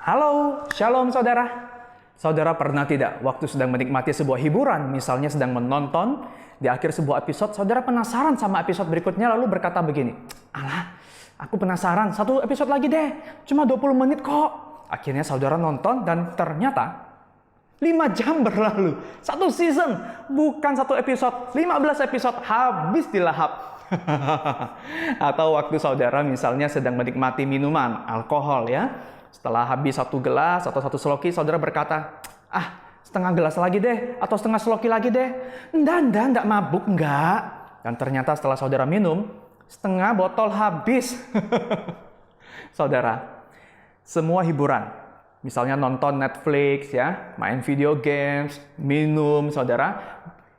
Halo, shalom saudara. Saudara pernah tidak waktu sedang menikmati sebuah hiburan, misalnya sedang menonton, di akhir sebuah episode, saudara penasaran sama episode berikutnya lalu berkata begini, "Alah, aku penasaran, satu episode lagi deh, cuma 20 menit kok." Akhirnya saudara nonton dan ternyata 5 jam berlalu. Satu season, bukan satu episode, 15 episode habis dilahap. Atau waktu saudara misalnya sedang menikmati minuman, alkohol ya. Setelah habis satu gelas atau satu seloki, saudara berkata, setengah gelas lagi deh, atau setengah seloki lagi deh. Enggak mabuk, enggak. Dan ternyata setelah saudara minum, setengah botol habis. Saudara, semua hiburan, misalnya nonton Netflix, ya, main video games, minum, saudara,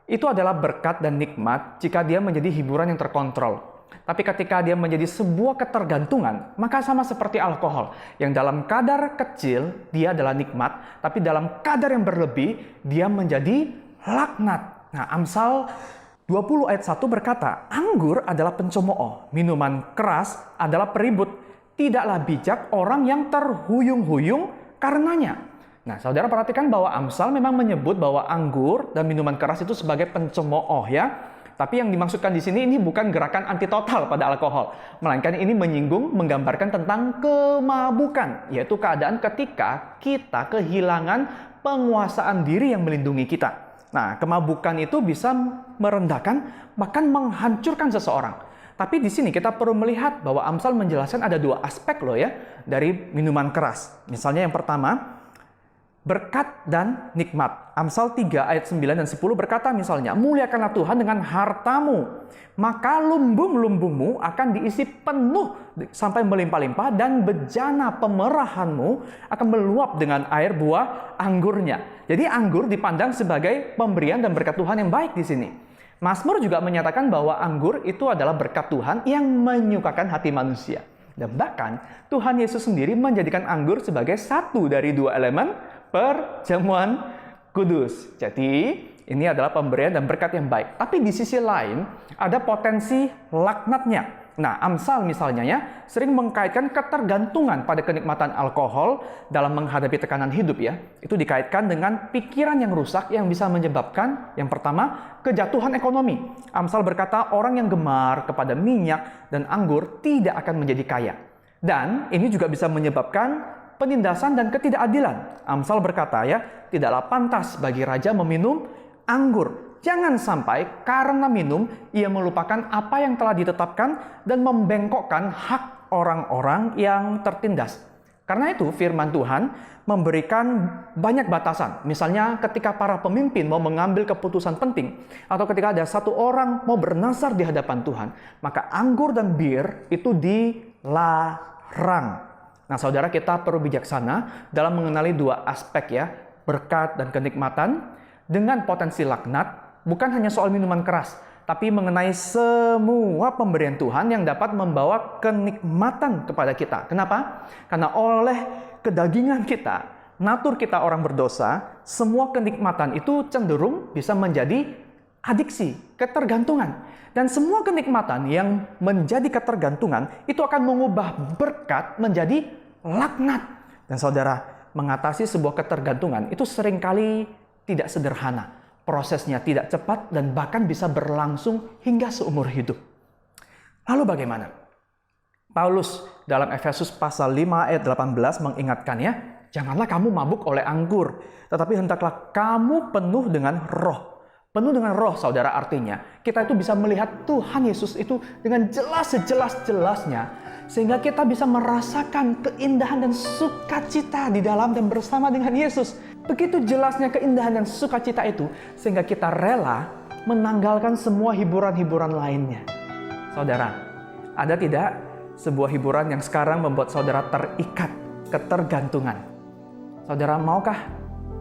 itu adalah berkat dan nikmat jika dia menjadi hiburan yang terkontrol. Tapi ketika dia menjadi sebuah ketergantungan, maka sama seperti alkohol, yang dalam kadar kecil dia adalah nikmat, tapi dalam kadar yang berlebih dia menjadi laknat. Nah, Amsal 20 ayat 1 berkata, "Anggur adalah pencemooh, minuman keras adalah peribut. Tidaklah bijak orang yang terhuyung-huyung karenanya." Nah, saudara perhatikan bahwa Amsal memang menyebut bahwa anggur dan minuman keras itu sebagai pencemooh, ya. Tapi yang dimaksudkan di sini ini bukan gerakan anti total pada alkohol, melainkan ini menyinggung, menggambarkan tentang kemabukan, yaitu keadaan ketika kita kehilangan penguasaan diri yang melindungi kita. Nah, kemabukan itu bisa merendahkan, bahkan menghancurkan seseorang. Tapi di sini kita perlu melihat bahwa Amsal menjelaskan ada dua aspek loh ya dari minuman keras. Misalnya yang pertama, berkat dan nikmat. Amsal 3 ayat 9 dan 10 berkata misalnya, "Muliakanlah Tuhan dengan hartamu, maka lumbung-lumbungmu akan diisi penuh sampai melimpah-limpah, dan bejana pemerahanmu akan meluap dengan air buah anggurnya." Jadi anggur dipandang sebagai pemberian dan berkat Tuhan yang baik di sini. Mazmur juga menyatakan bahwa anggur itu adalah berkat Tuhan yang menyukakan hati manusia. Dan bahkan Tuhan Yesus sendiri menjadikan anggur sebagai satu dari dua elemen perjamuan kudus. Jadi, ini adalah pemberian dan berkat yang baik. Tapi di sisi lain, ada potensi laknatnya. Nah, Amsal misalnya ya, sering mengkaitkan ketergantungan pada kenikmatan alkohol dalam menghadapi tekanan hidup ya. Itu dikaitkan dengan pikiran yang rusak yang bisa menyebabkan, yang pertama, kejatuhan ekonomi. Amsal berkata, orang yang gemar kepada minyak dan anggur tidak akan menjadi kaya. Dan ini juga bisa menyebabkan penindasan dan ketidakadilan. Amsal berkata ya, tidaklah pantas bagi raja meminum anggur. Jangan sampai karena minum, ia melupakan apa yang telah ditetapkan dan membengkokkan hak orang-orang yang tertindas. Karena itu firman Tuhan memberikan banyak batasan. Misalnya ketika para pemimpin mau mengambil keputusan penting, atau ketika ada satu orang mau bernazar di hadapan Tuhan, maka anggur dan bir itu dilarang. Nah, saudara, kita perlu bijaksana dalam mengenali dua aspek ya, berkat dan kenikmatan dengan potensi laknat, bukan hanya soal minuman keras, tapi mengenai semua pemberian Tuhan yang dapat membawa kenikmatan kepada kita. Kenapa? Karena oleh kedagingan kita, natur kita orang berdosa, semua kenikmatan itu cenderung bisa menjadi adiksi, ketergantungan. Dan semua kenikmatan yang menjadi ketergantungan itu akan mengubah berkat menjadi laknat. Dan saudara, mengatasi sebuah ketergantungan itu seringkali tidak sederhana. Prosesnya tidak cepat dan bahkan bisa berlangsung hingga seumur hidup. Lalu bagaimana? Paulus dalam Efesus pasal 5 ayat 18 mengingatkannya, "Janganlah kamu mabuk oleh anggur, tetapi hendaklah kamu penuh dengan roh." Penuh dengan roh, saudara, artinya kita itu bisa melihat Tuhan Yesus itu dengan jelas sejelas-jelasnya, sehingga kita bisa merasakan keindahan dan sukacita di dalam dan bersama dengan Yesus. Begitu jelasnya keindahan dan sukacita itu, sehingga kita rela menanggalkan semua hiburan-hiburan lainnya. Saudara, ada tidak sebuah hiburan yang sekarang membuat saudara terikat ketergantungan? Saudara, maukah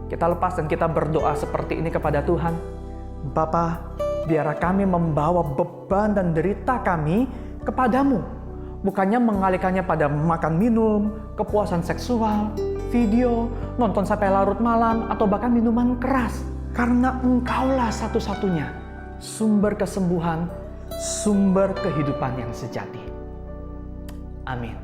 kita lepas dan kita berdoa seperti ini kepada Tuhan? "Bapa, biarlah kami membawa beban dan derita kami kepadamu." Bukannya mengalihkannya pada makan minum, kepuasan seksual, video, nonton sampai larut malam, atau bahkan minuman keras. Karena Engkaulah satu-satunya sumber kesembuhan, sumber kehidupan yang sejati. Amin.